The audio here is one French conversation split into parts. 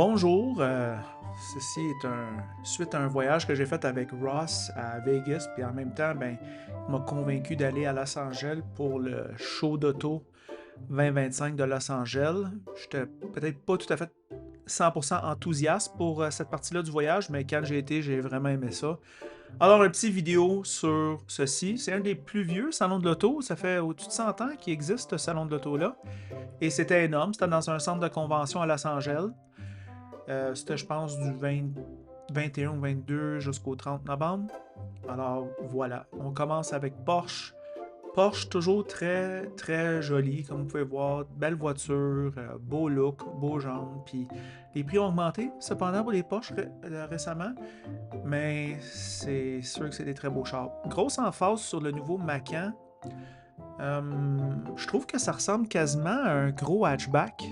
Bonjour, ceci est suite à un voyage que j'ai fait avec Ross à Vegas, puis en même temps, il m'a convaincu d'aller à Los Angeles pour le show d'auto 2025 de Los Angeles. J'étais peut-être pas tout à fait 100% enthousiaste pour cette partie-là du voyage, mais quand j'ai été, j'ai vraiment aimé ça. Alors, un petit vidéo sur ceci. C'est un des plus vieux salons de l'auto. Ça fait au-dessus de 100 ans qu'il existe ce salon de l'auto-là. Et c'était énorme. C'était dans un centre de convention à Los Angeles. C'était, je pense, du 21 ou 22 jusqu'au 30 novembre. Alors voilà, on commence avec Porsche. Porsche, toujours très très joli, comme vous pouvez voir. Belle voiture, beau look, beau genre. Puis les prix ont augmenté, cependant, pour les Porsche récemment. Mais c'est sûr que c'est des très beaux chars. Grosse emphase sur le nouveau Macan. Je trouve que ça ressemble quasiment à un gros hatchback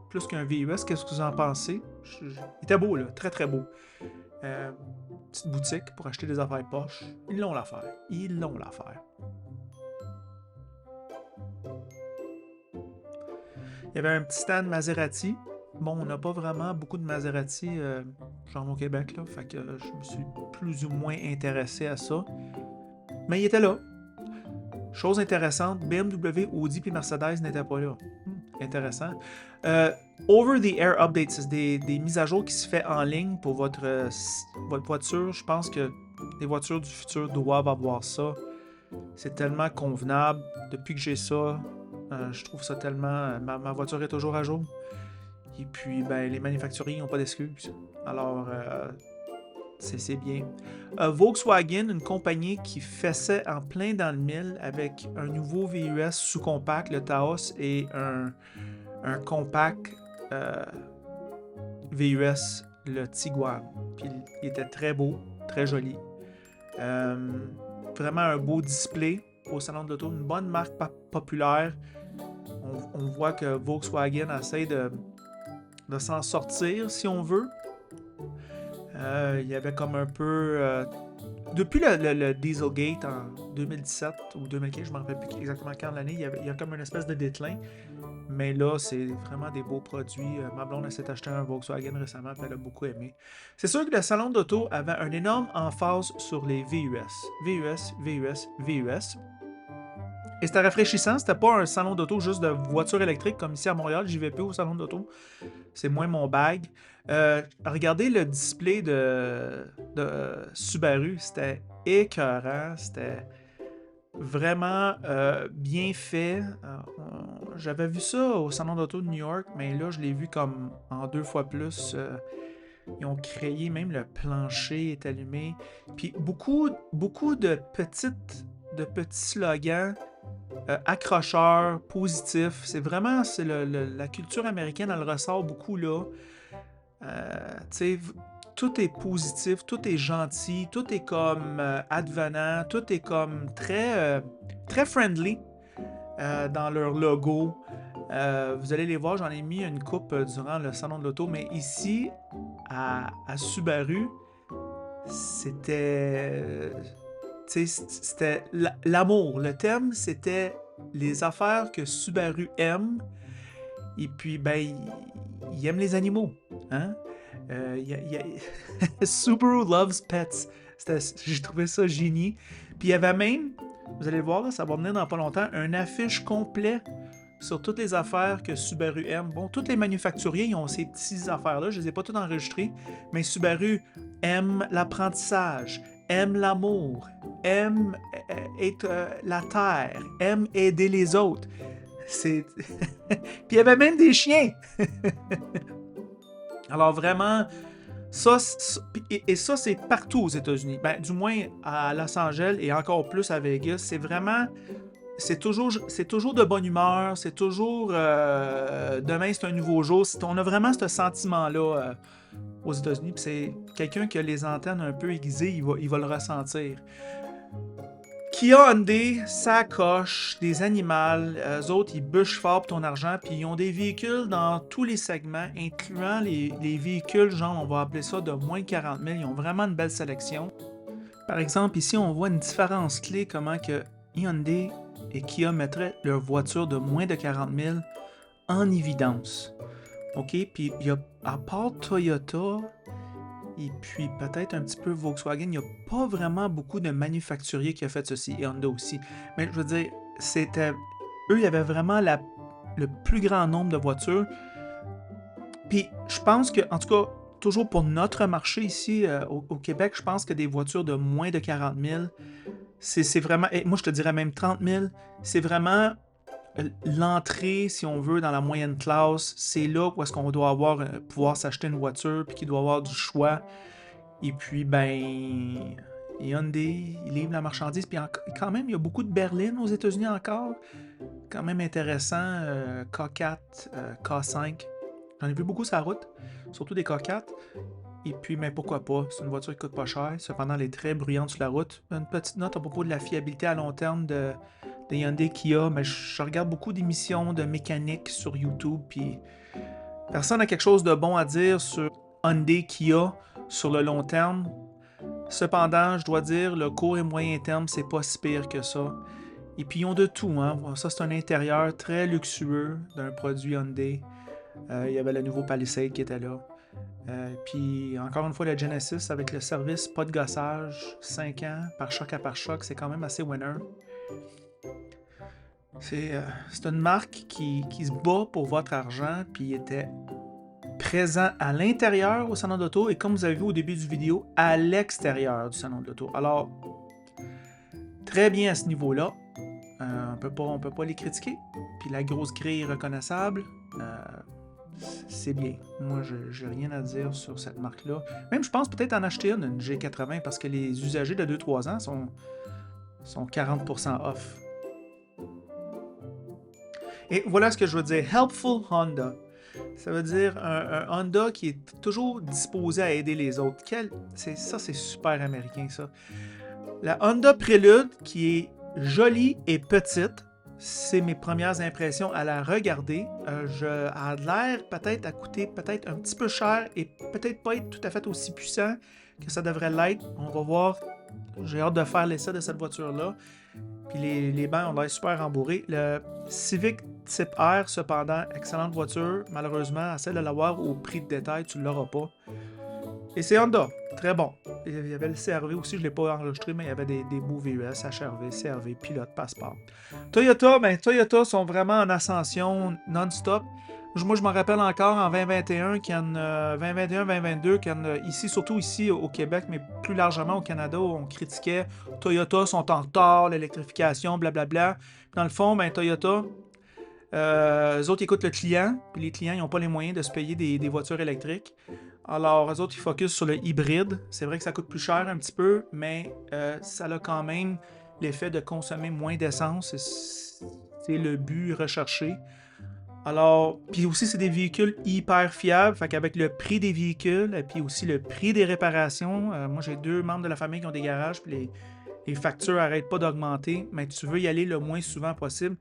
plus qu'un VUS. Qu'est-ce que vous en pensez? Il était beau, là. Très, très beau. Euh, Petite boutique pour acheter des affaires poches. Ils l'ont l'affaire. Ils l'ont l'affaire. Il y avait un petit stand Maserati. Bon, on n'a pas vraiment beaucoup de Maserati, genre au Québec, là. Fait que je me suis plus ou moins intéressé à ça. Mais il était là. Chose intéressante, BMW, Audi et Mercedes n'étaient pas là. Intéressant. Over-the-air updates, c'est des mises à jour qui se fait en ligne pour votre voiture. Je pense que les voitures du futur doivent avoir ça. C'est tellement convenable. Depuis que j'ai ça, je trouve ça tellement... Ma voiture est toujours à jour. Et puis, les manufacturiers n'ont pas d'excuses. Alors, c'est bien. Volkswagen, une compagnie qui fessait en plein dans le mille avec un nouveau VUS sous-compact, le Taos, et un compact VUS, le Tiguan. Puis il était très beau, très joli. Vraiment un beau display au salon de l'auto, une bonne marque populaire. On voit que Volkswagen essaie de s'en sortir, si on veut. Il y avait comme un peu... depuis le Dieselgate en 2017 ou 2015, je ne me rappelle plus exactement quand l'année, il y a comme une espèce de déclin. Mais là, c'est vraiment des beaux produits. Ma blonde s'est acheté un Volkswagen récemment, puis elle a beaucoup aimé. C'est sûr que le salon d'auto avait un énorme emphase sur les VUS. VUS, VUS, VUS. Et c'était rafraîchissant, c'était pas un salon d'auto juste de voitures électriques comme ici à Montréal, j'y vais plus au salon d'auto. C'est moins mon bag. Regardez le display de Subaru, c'était écœurant, c'était vraiment bien fait. J'avais vu ça au salon d'auto de New York, mais là je l'ai vu comme en 2 fois plus. Ils ont créé, même le plancher est allumé. Puis beaucoup de petits slogans accrocheurs, positifs. C'est vraiment, la culture américaine, elle ressort beaucoup là. Tu sais, tout est positif, tout est gentil, tout est comme advenant, tout est comme très friendly dans leur logo. Vous allez les voir, j'en ai mis une coupe durant le salon de l'auto, mais ici, à Subaru, c'était c'était l'amour. Le thème, c'était les affaires que Subaru aime. Et puis, il aime les animaux. Hein? Subaru loves pets. J'ai trouvé ça génie. Puis il y avait même, vous allez voir, là, ça va venir dans pas longtemps, un affiche complet sur toutes les affaires que Subaru aime. Bon, tous les manufacturiers, ils ont ces petites affaires-là. Je ne les ai pas toutes enregistrées. Mais Subaru aime l'apprentissage, aime l'amour, aime être la terre, aime aider les autres. Puis il y avait même des chiens. Alors vraiment, ça, et ça, c'est partout aux États-Unis. Du moins à Los Angeles et encore plus à Vegas. C'est vraiment... C'est toujours de bonne humeur. C'est toujours... demain, c'est un nouveau jour. On a vraiment ce sentiment-là aux États-Unis. Puis c'est quelqu'un qui a les antennes un peu aiguisées, il va le ressentir. Kia Hyundai, ça coche, des animaux, eux autres, ils bûchent fort pour ton argent, puis ils ont des véhicules dans tous les segments, incluant les véhicules, genre, on va appeler ça de moins de 40 000, ils ont vraiment une belle sélection. Par exemple, ici, on voit une différence clé, comment que Hyundai et Kia mettraient leur voiture de moins de 40 000 en évidence. OK? Puis il y a, à part Toyota, et puis peut-être un petit peu Volkswagen, il n'y a pas vraiment beaucoup de manufacturiers qui ont fait ceci, et Honda aussi. Mais je veux dire, c'était... Eux, il y avait vraiment le plus grand nombre de voitures. Puis je pense que, en tout cas, toujours pour notre marché ici au Québec, je pense que des voitures de moins de 40 000, c'est vraiment... moi, je te dirais même 30 000, c'est vraiment l'entrée, si on veut, dans la moyenne classe. C'est là où est-ce qu'on doit pouvoir s'acheter une voiture, puis qu'il doit avoir du choix. Et puis, ben, Hyundai, ils livrent la marchandise. Puis quand même, il y a beaucoup de berlines aux États-Unis encore. Quand même intéressant. K4, K5. J'en ai vu beaucoup sur la route, surtout des K4. Et puis, mais pourquoi pas? C'est une voiture qui coûte pas cher. Cependant, elle est très bruyante sur la route. Une petite note à propos de la fiabilité à long terme de Hyundai Kia. Mais je regarde beaucoup d'émissions de mécanique sur YouTube. Puis personne n'a quelque chose de bon à dire sur Hyundai Kia sur le long terme. Cependant, je dois dire, le court et moyen terme, c'est pas si pire que ça. Et puis, ils ont de tout. Hein? Ça, c'est un intérieur très luxueux d'un produit Hyundai. Il y avait le nouveau Palisade qui était là. Puis, encore une fois, le Genesis avec le service pas de gossage, 5 ans, par choc à par choc, c'est quand même assez winner. C'est une marque qui se bat pour votre argent, puis il était présent à l'intérieur au salon d'auto et comme vous avez vu au début du vidéo, à l'extérieur du salon d'auto. Alors, très bien à ce niveau-là. On peut pas les critiquer. Puis la grosse grille reconnaissable, c'est bien. Moi, j'ai rien à dire sur cette marque-là. Même, je pense peut-être en acheter une G80, parce que les usagers de 2-3 ans sont 40% off. Et voilà ce que je veux dire. Helpful Honda. Ça veut dire un Honda qui est toujours disposé à aider les autres. Ça, c'est super américain, ça. La Honda Prelude, qui est jolie et petite, c'est mes premières impressions à la regarder. Elle a l'air peut-être à coûter peut-être un petit peu cher et peut-être pas être tout à fait aussi puissant que ça devrait l'être. On va voir. J'ai hâte de faire l'essai de cette voiture-là. Puis les bancs ont l'air super rembourrés. Le Civic Type R, cependant, excellente voiture. Malheureusement, à celle de l'avoir au prix de détail, tu ne l'auras pas. Et c'est Honda, très bon. Il y avait le CR-V aussi, je ne l'ai pas enregistré, mais il y avait des beaux VUS, HR-V, CR-V, pilote, passeport. Toyota sont vraiment en ascension non-stop. Moi, je m'en rappelle encore en 2021, 2021-2022, ici, surtout ici au Québec, mais plus largement au Canada, où on critiquait Toyota sont en retard, l'électrification, blablabla. Dans le fond, Toyota, eux autres, ils écoutent le client, puis les clients, ils n'ont pas les moyens de se payer des voitures électriques. Alors, eux autres, ils focusent sur le hybride. C'est vrai que ça coûte plus cher un petit peu, mais ça a quand même l'effet de consommer moins d'essence. C'est le but recherché. Alors, puis aussi, c'est des véhicules hyper fiables. Fait qu'avec le prix des véhicules et puis aussi le prix des réparations, moi, j'ai 2 membres de la famille qui ont des garages, puis les factures n'arrêtent pas d'augmenter, mais tu veux y aller le moins souvent possible.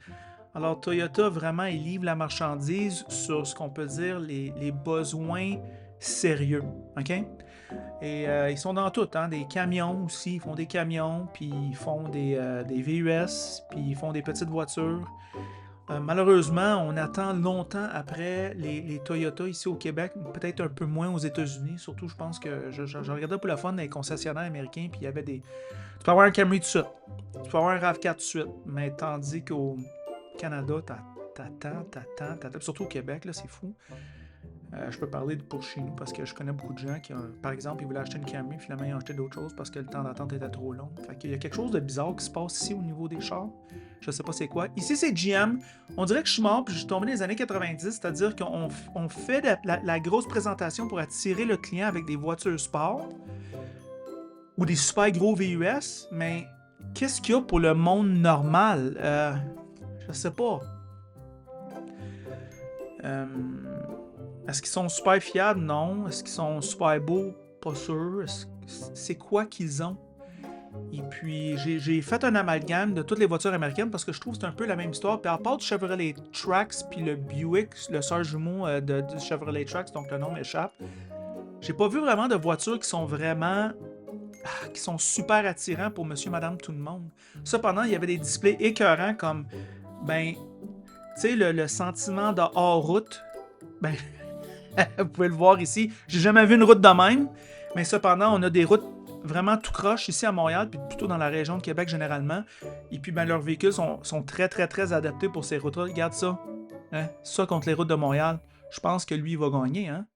Alors, Toyota, vraiment, ils livrent la marchandise sur ce qu'on peut dire les besoins sérieux. OK? Et ils sont dans tout, hein? Des camions aussi, ils font des camions, puis ils font des VUS, puis ils font des petites voitures. Malheureusement, on attend longtemps après les Toyota ici au Québec, peut-être un peu moins aux États-Unis. Surtout, je pense que je regardais pour la fun des concessionnaires américains, puis il y avait des. Tu peux avoir un Camry tout de suite, tu peux avoir un RAV4 tout de suite, mais tandis qu'au Canada, t'attends, surtout au Québec, là, c'est fou. Je peux parler pour chez nous parce que je connais beaucoup de gens qui, par exemple, ils voulaient acheter une Camry, finalement ils ont acheté d'autres choses parce que le temps d'attente était trop long. Fait qu'il y a quelque chose de bizarre qui se passe ici au niveau des chars. Je sais pas c'est quoi. Ici c'est GM. On dirait que je suis mort puis je suis tombé dans les années 90, c'est-à-dire qu'on fait la grosse présentation pour attirer le client avec des voitures sport ou des super gros VUS, mais qu'est-ce qu'il y a pour le monde normal? Je sais pas. Est-ce qu'ils sont super fiables? Non. Est-ce qu'ils sont super beaux? Pas sûr. C'est quoi qu'ils ont? Et puis, j'ai fait un amalgame de toutes les voitures américaines parce que je trouve que c'est un peu la même histoire. Puis à part du Chevrolet Trax puis le Buick, le sœur jumeau du Chevrolet Trax, donc le nom m'échappe, j'ai pas vu vraiment de voitures qui sont vraiment... qui sont super attirants pour monsieur, madame, tout le monde. Cependant, il y avait des displays écœurants comme... tu sais, le sentiment de hors-route... Vous pouvez le voir ici. J'ai jamais vu une route de même, mais cependant, on a des routes vraiment tout croche ici à Montréal, puis plutôt dans la région de Québec généralement. Et puis, ben, leurs véhicules sont très, très, très adaptés pour ces routes-là. Regarde ça. Hein? Ça contre les routes de Montréal. Je pense que lui, il va gagner. Hein?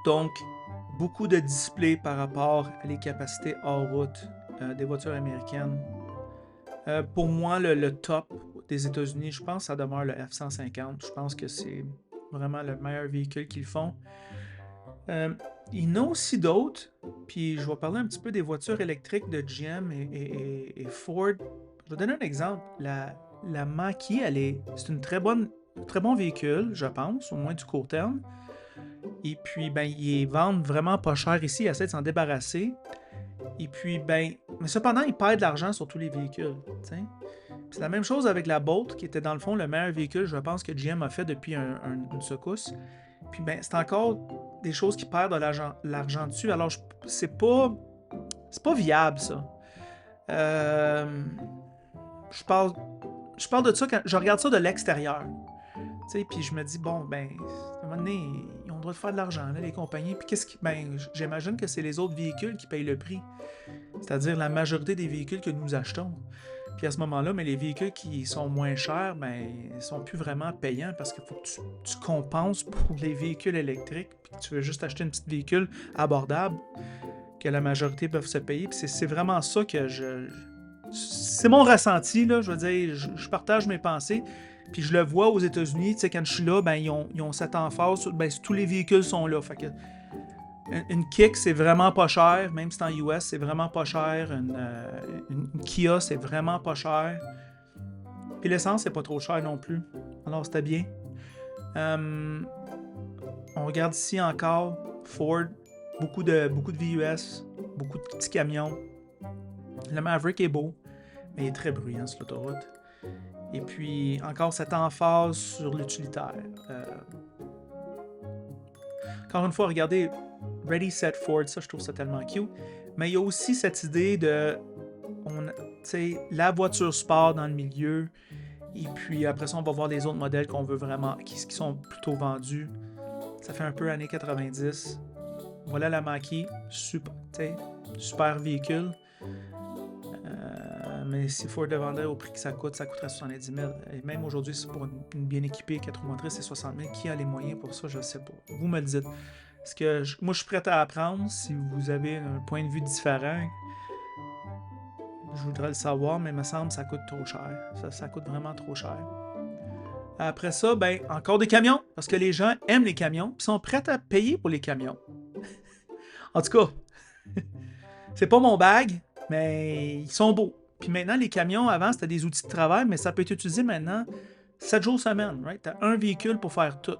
Donc, beaucoup de displays par rapport à les capacités hors route des voitures américaines. Pour moi, le top des États-Unis, je pense que ça demeure le F-150. Je pense que c'est vraiment le meilleur véhicule qu'ils font. Il y en a aussi d'autres, puis je vais parler un petit peu des voitures électriques de GM et Ford. Je vais donner un exemple. La Mach-E, c'est une très bon véhicule, je pense, au moins du court terme. Et puis, ben, ils vendent vraiment pas cher ici, ils essaient de s'en débarrasser. Et puis, ben, mais cependant, ils perdent de l'argent sur tous les véhicules. T'sais. C'est la même chose avec la Bolt, qui était dans le fond le meilleur véhicule, je pense, que GM a fait depuis une secousse. Puis, ben, c'est encore des choses qui perdent de l'argent dessus. Alors, c'est pas viable, ça. Je parle de ça quand je regarde ça de l'extérieur. Puis je me dis, bon, ben, à un moment donné, ils ont le droit de faire de l'argent, là, les compagnies. Puis j'imagine que c'est les autres véhicules qui payent le prix. C'est-à-dire la majorité des véhicules que nous achetons. Puis à ce moment-là, mais les véhicules qui sont moins chers, ben, ils sont plus vraiment payants parce qu'il faut que tu compenses pour les véhicules électriques. Puis que tu veux juste acheter un petit véhicule abordable que la majorité peuvent se payer. Puis c'est vraiment ça que c'est mon ressenti, là. Je veux dire, je partage mes pensées. Puis je le vois aux États-Unis, tu sais, quand je suis là, ben, ils ont cette emphase sur, ben, tous les véhicules sont là. Fait que une Kick, c'est vraiment pas cher, même si c'est en US, c'est vraiment pas cher. Une Kia, c'est vraiment pas cher. Puis l'essence, c'est pas trop cher non plus. Alors, c'était bien. On regarde ici encore Ford, beaucoup de VUS, beaucoup de petits camions. Le Maverick est beau, mais il est très bruyant sur l'autoroute. Et puis, encore cette emphase sur l'utilitaire. Encore une fois, regardez Ready, Set, Ford, ça, je trouve ça tellement cute. Mais il y a aussi cette idée de la voiture sport dans le milieu. Et puis, après ça, on va voir les autres modèles qu'on veut vraiment, qui sont plutôt vendus. Ça fait un peu années 90. Voilà la Mach-E, super véhicule. Mais si Ford le vendait au prix que ça coûterait 70 000. Et même aujourd'hui, c'est pour une bien équipée 4 roues motrices, c'est 60 000. Qui a les moyens pour ça? Je ne sais pas. Vous me le dites. Parce que moi, je suis prêt à apprendre. Si vous avez un point de vue différent, je voudrais le savoir, mais il me semble que ça coûte trop cher. Ça coûte vraiment trop cher. Après ça, ben, encore des camions. Parce que les gens aiment les camions et sont prêts à payer pour les camions. En tout cas, c'est pas mon bag, mais ils sont beaux. Puis maintenant, les camions, avant, c'était des outils de travail, mais ça peut être utilisé maintenant 7 jours semaine, right? T'as un véhicule pour faire tout.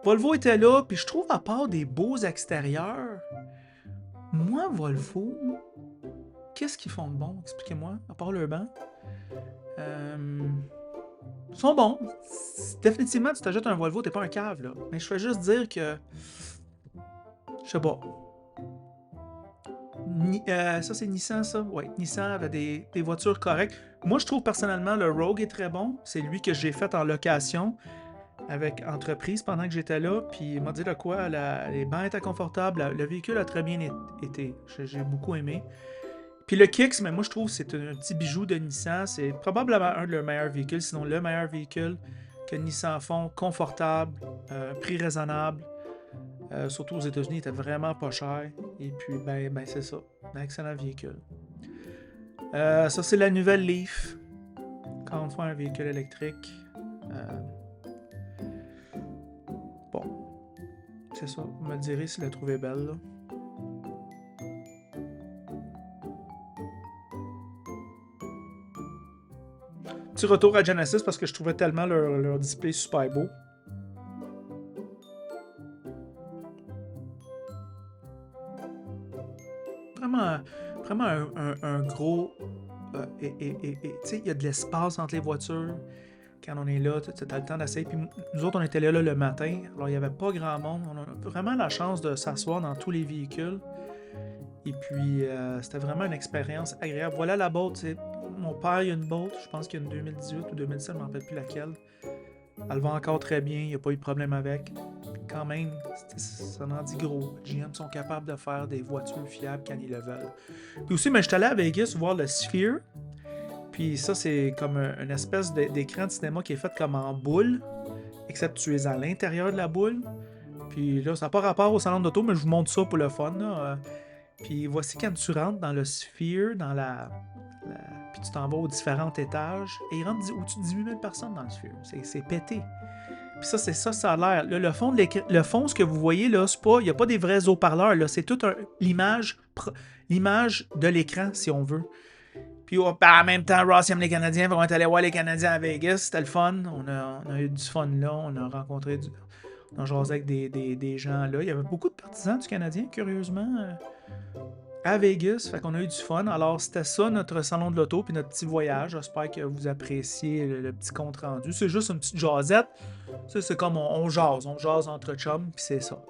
Volvo était là, puis je trouve, à part des beaux extérieurs, moi, Volvo, qu'est-ce qu'ils font de bon? Expliquez-moi, à part leur banc. Ils sont bons. Définitivement, tu t'achètes un Volvo, t'es pas un cave, là. Mais je fais juste dire que... Je sais pas. Ça, c'est Nissan, ça? Oui, Nissan avait des voitures correctes. Moi, je trouve personnellement le Rogue est très bon. C'est lui que j'ai fait en location avec entreprise pendant que j'étais là. Puis il m'a dit de quoi, les bancs étaient confortables. Le véhicule a très bien été. J'ai beaucoup aimé. Puis le Kicks, mais moi, je trouve que c'est un petit bijou de Nissan. C'est probablement un de leurs meilleurs véhicules, sinon le meilleur véhicule que Nissan font. Confortable, prix raisonnable. Surtout aux États-Unis, il était vraiment pas cher. Et puis, ben c'est ça. Un excellent véhicule. Ça, c'est la nouvelle Leaf. Encore une fois, un véhicule électrique. Bon. C'est ça. Vous me le direz si vous la trouvez belle, là. Petit retour à Genesis parce que je trouvais tellement leur display super beau. Vraiment un gros... tu sais, il y a de l'espace entre les voitures. Quand on est là, tu as le temps d'essayer. Puis nous autres, on était là le matin. Alors, il n'y avait pas grand monde. On a vraiment la chance de s'asseoir dans tous les véhicules. Et puis, c'était vraiment une expérience agréable. Voilà la Bolt. Mon père, il y a une Bolt. Je pense qu'il y a une 2018 ou 2017, je ne me rappelle plus laquelle. Elle va encore très bien, il n'y a pas eu de problème avec. Puis quand même, ça en dit gros. GM sont capables de faire des voitures fiables quand ils le veulent. Puis aussi, mais je suis allé à Vegas voir le Sphere. Puis ça, c'est comme une espèce d'écran de cinéma qui est fait comme en boule, except tu es à l'intérieur de la boule. Puis là, ça n'a pas rapport au salon d'auto, mais je vous montre ça pour le fun. Là. Puis voici quand tu rentres dans le Sphere, puis tu t'en vas aux différents étages, et il rentre au-dessus de 18 000 personnes dans le Sphere. C'est pété. Puis ça, c'est ça, ça a l'air. Là, le fond, ce que vous voyez là, c'est pas, il n'y a pas des vrais haut-parleurs, là, c'est toute l'image de l'écran, si on veut. Puis en même temps, Ross aime les Canadiens, on est allé voir les Canadiens à Vegas, c'était le fun. On a eu du fun là, on a rencontré on a jasé avec des gens là. Il y avait beaucoup de partisans du Canadien, curieusement, à Vegas. Fait qu'on a eu du fun. Alors, c'était ça notre salon de l'auto puis notre petit voyage. J'espère que vous appréciez le petit compte rendu. C'est juste une petite jasette. C'est comme on jase entre chums, puis c'est ça.